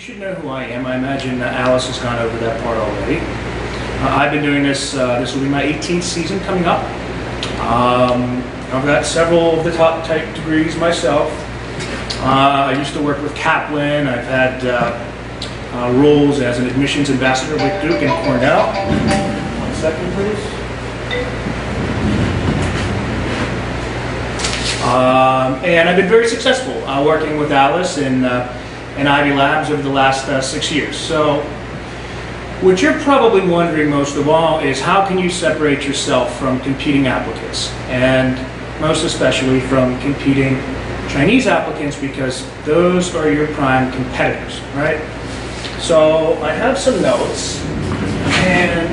should know who I am. I imagine Alice has gone over that part already. I've been doing this, this will be my 18th season coming up. I've got several of the top type degrees myself. I used to work with Kaplan. I've had roles as an admissions ambassador with Duke and Cornell. 1 second, please. And I've been very successful working with Alice in Ivy Labs over the last 6 years. So what you're probably wondering most of all is how can you separate yourself from competing applicants, and most especially from competing Chinese applicants, because those are your prime competitors, right? So I have some notes, and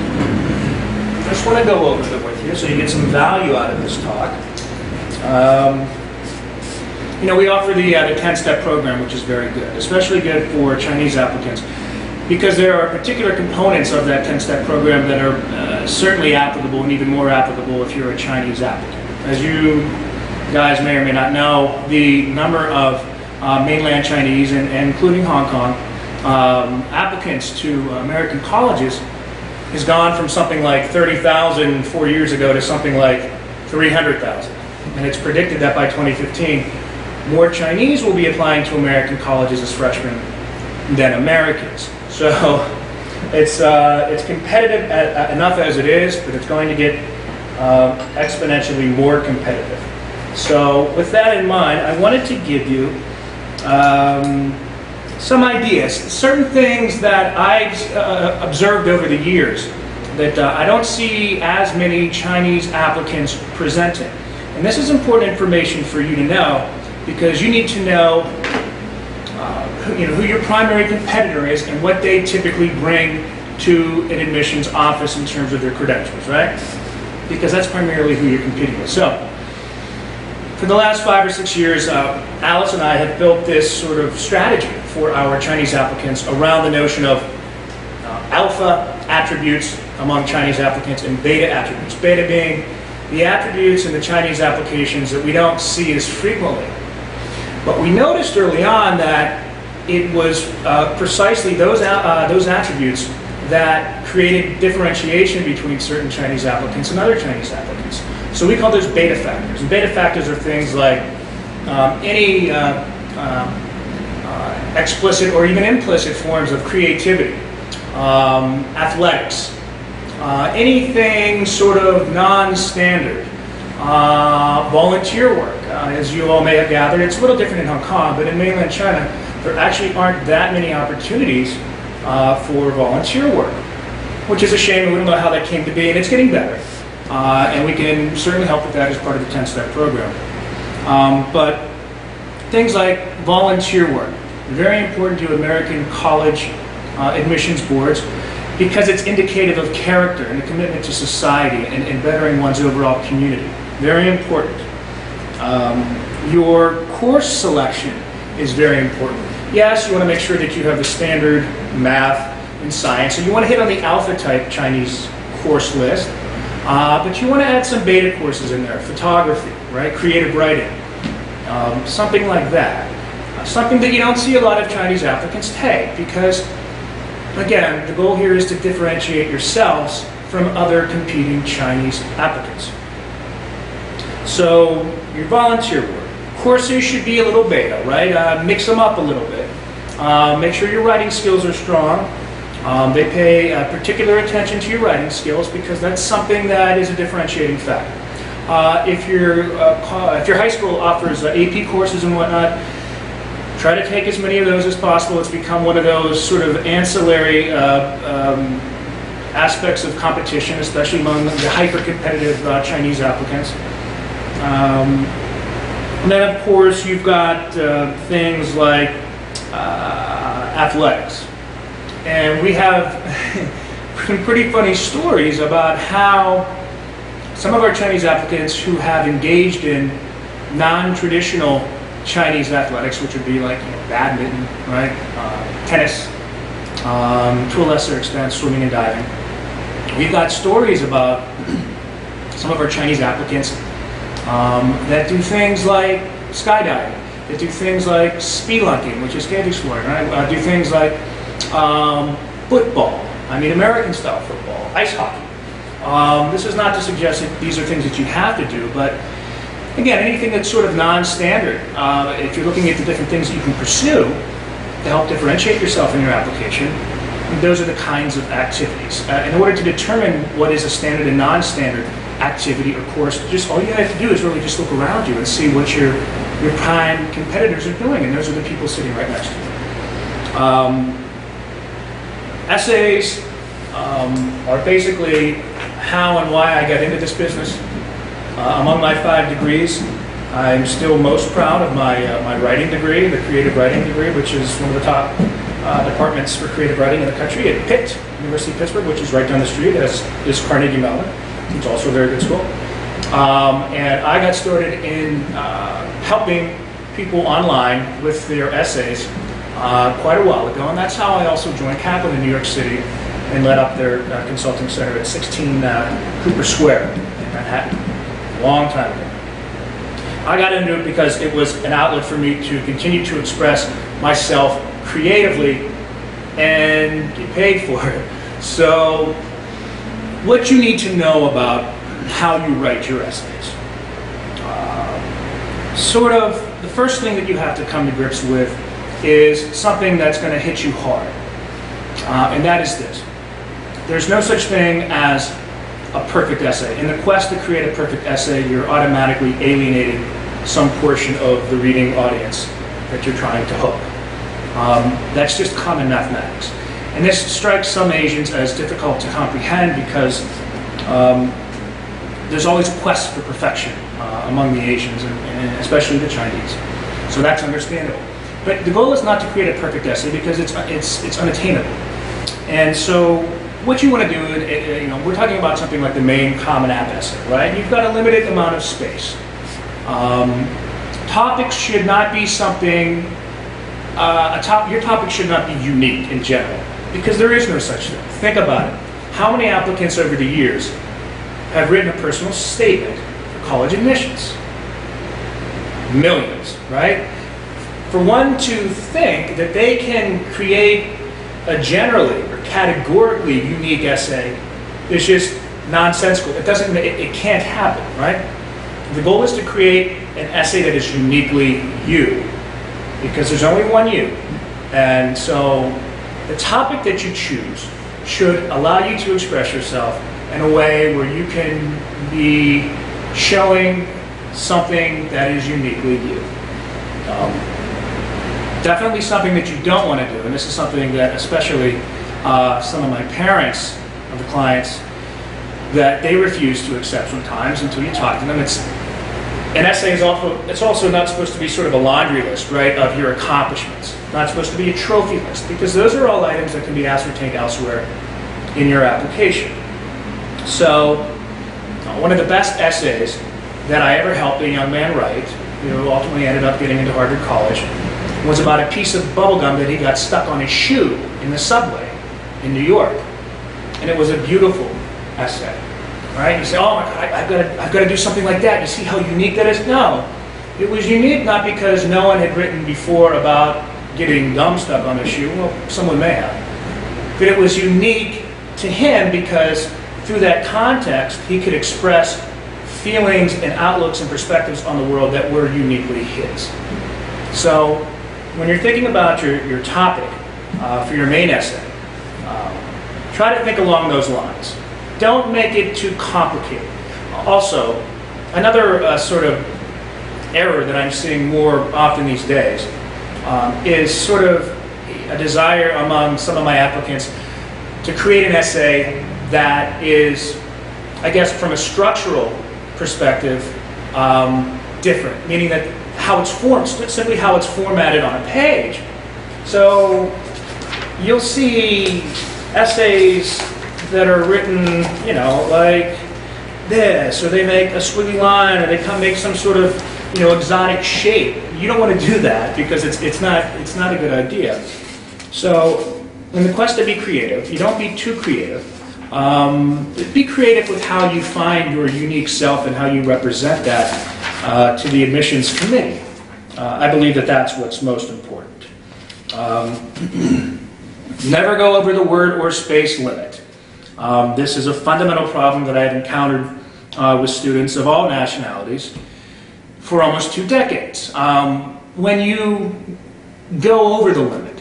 I just want to go over them with you so you get some value out of this talk. You know, we offer the 10-step program, which is very good, especially good for Chinese applicants, because there are particular components of that 10-step program that are certainly applicable, and even more applicable if you're a Chinese applicant. As you guys may or may not know, the number of mainland Chinese, and including Hong Kong, applicants to American colleges has gone from something like 30,000 4 years ago to something like 300,000. And it's predicted that by 2015, more Chinese will be applying to American colleges as freshmen than Americans. So it's competitive enough as it is, but it's going to get exponentially more competitive. So with that in mind, I wanted to give you some ideas, certain things that I've observed over the years that I don't see as many Chinese applicants presenting. And this is important information for you to know, because you need to know, who your primary competitor is and what they typically bring to an admissions office in terms of their credentials, right? Because that's primarily who you're competing with. So, for the last 5 or 6 years, Alice and I have built this sort of strategy for our Chinese applicants around the notion of alpha attributes among Chinese applicants and beta attributes. Beta being the attributes in the Chinese applications that we don't see as frequently. But we noticed early on that it was precisely those attributes that created differentiation between certain Chinese applicants and other Chinese applicants. So we call those beta factors. And beta factors are things like any explicit or even implicit forms of creativity, athletics, anything sort of non-standard, volunteer work. As you all may have gathered, it's a little different in Hong Kong, but in mainland China, there actually aren't that many opportunities for volunteer work, which is a shame. We don't know how that came to be, and it's getting better. And we can certainly help with that as part of the 10-step program. But things like volunteer work, very important to American college admissions boards, because it's indicative of character and a commitment to society and bettering one's overall community. Very important. Your course selection is very important. Yes, you want to make sure that you have the standard math and science, and you want to hit on the alpha type Chinese course list, but you want to add some beta courses in there, photography, right, creative writing, something like that. Something that you don't see a lot of Chinese applicants take, because again, the goal here is to differentiate yourselves from other competing Chinese applicants. So your volunteer work. Courses should be a little beta, right? Mix them up a little bit. Make sure your writing skills are strong. They pay particular attention to your writing skills, because that's something that is a differentiating factor. If your high school offers AP courses and whatnot, try to take as many of those as possible. It's become one of those sort of ancillary aspects of competition, especially among the hyper-competitive Chinese applicants. And then, of course, you've got things like athletics. And we have some pretty funny stories about how some of our Chinese applicants who have engaged in non-traditional Chinese athletics, which would be like badminton, right, tennis, to a lesser extent swimming and diving. We've got stories about some of our Chinese applicants that do things like skydiving, that do things like spelunking, which is cave exploring, right? Do things like football, American style football, ice hockey. This is not to suggest that these are things that you have to do, but again, anything that's sort of non-standard, if you're looking at the different things that you can pursue to help differentiate yourself in your application, those are the kinds of activities. In order to determine what is a standard and non-standard activity or course, just all you have to do is really just look around you and see what your prime competitors are doing, and those are the people sitting right next to you. Essays are basically how and why I got into this business. Among my 5 degrees, I'm still most proud of my writing degree, the creative writing degree, which is one of the top departments for creative writing in the country at Pitt, University of Pittsburgh, which is right down the street, as is Carnegie Mellon. It's also a very good school. And I got started in helping people online with their essays quite a while ago, and that's how I also joined Kaplan in New York City and led up their consulting center at 16 Cooper Square in Manhattan, a long time ago. I got into it because it was an outlet for me to continue to express myself creatively and get paid for it. So, what you need to know about how you write your essays. Sort of the first thing that you have to come to grips with is something that's going to hit you hard. And that is this. There's no such thing as a perfect essay. In the quest to create a perfect essay, you're automatically alienating some portion of the reading audience that you're trying to hook. That's just common mathematics. And this strikes some Asians as difficult to comprehend because there's always a quest for perfection among the Asians, and especially the Chinese. So that's understandable. But the goal is not to create a perfect essay because it's unattainable. And so what you want to do, we're talking about something like the main Common App essay, right? You've got a limited amount of space. Topics should not be something, your topic should not be unique in general, because there is no such thing. Think about it. How many applicants over the years have written a personal statement for college admissions? Millions, right? For one to think that they can create a generally or categorically unique essay is just nonsensical. It can't happen, right? The goal is to create an essay that is uniquely you, because there's only one you. And so the topic that you choose should allow you to express yourself in a way where you can be showing something that is uniquely you. Definitely something that you don't want to do, and this is something that especially some of my parents of the clients, that they refuse to accept sometimes until you talk to them. An essay is also not supposed to be sort of a laundry list, right, of your accomplishments. Not supposed to be a trophy list, because those are all items that can be ascertained elsewhere in your application. So, one of the best essays that I ever helped a young man write, who ultimately ended up getting into Harvard College, was about a piece of bubble gum that he got stuck on his shoe in the subway in New York. And it was a beautiful essay. Right? You say, oh my God, I've got to do something like that. You see how unique that is? No. It was unique not because no one had written before about getting gum stuck on his shoe. Well, someone may have. But it was unique to him because through that context, he could express feelings and outlooks and perspectives on the world that were uniquely his. So when you're thinking about your topic for your main essay, try to think along those lines. Don't make it too complicated. Also, another sort of error that I'm seeing more often these days is sort of a desire among some of my applicants to create an essay that is, I guess, from a structural perspective, different, meaning that how it's formed, simply how it's formatted on a page. So you'll see essays that are written, like this, or they make a squiggly line, or they make some sort of, exotic shape. You don't want to do that because it's not a good idea. So, in the quest to be creative, you don't be too creative. Be creative with how you find your unique self and how you represent that to the admissions committee. I believe that that's what's most important. Never go over the word or space limit. This is a fundamental problem that I've encountered with students of all nationalities for almost 2 decades. When you go over the limit,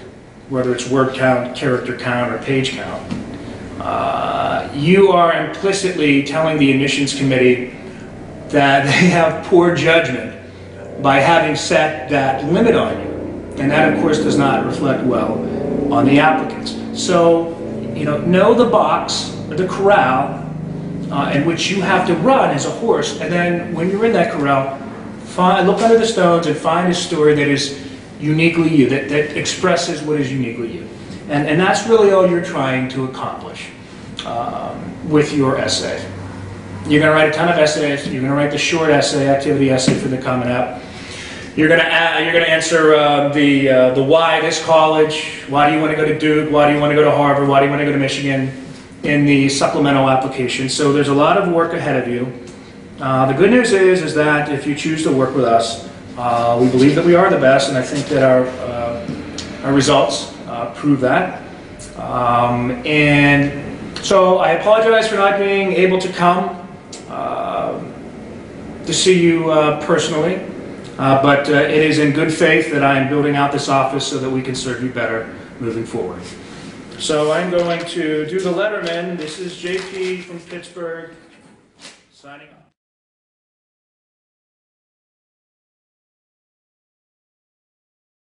whether it's word count, character count, or page count, you are implicitly telling the admissions committee that they have poor judgment by having set that limit on you. And that, of course, does not reflect well on the applicants. So, know the box, the corral, in which you have to run as a horse, and then when you're in that corral, look under the stones and find a story that is uniquely you, that expresses what is uniquely you. And that's really all you're trying to accomplish with your essay. You're going to write a ton of essays. You're going to write the short essay, activity essay for the Common App. You're going to answer the why this college, why do you want to go to Duke, why do you want to go to Harvard, why do you want to go to Michigan in the supplemental application. So there's a lot of work ahead of you. The good news is that if you choose to work with us, we believe that we are the best, and I think that our results prove that. And so I apologize for not being able to come to see you personally, but it is in good faith that I am building out this office so that we can serve you better moving forward. So I'm going to do the letterman. This is JP from Pittsburgh, signing off.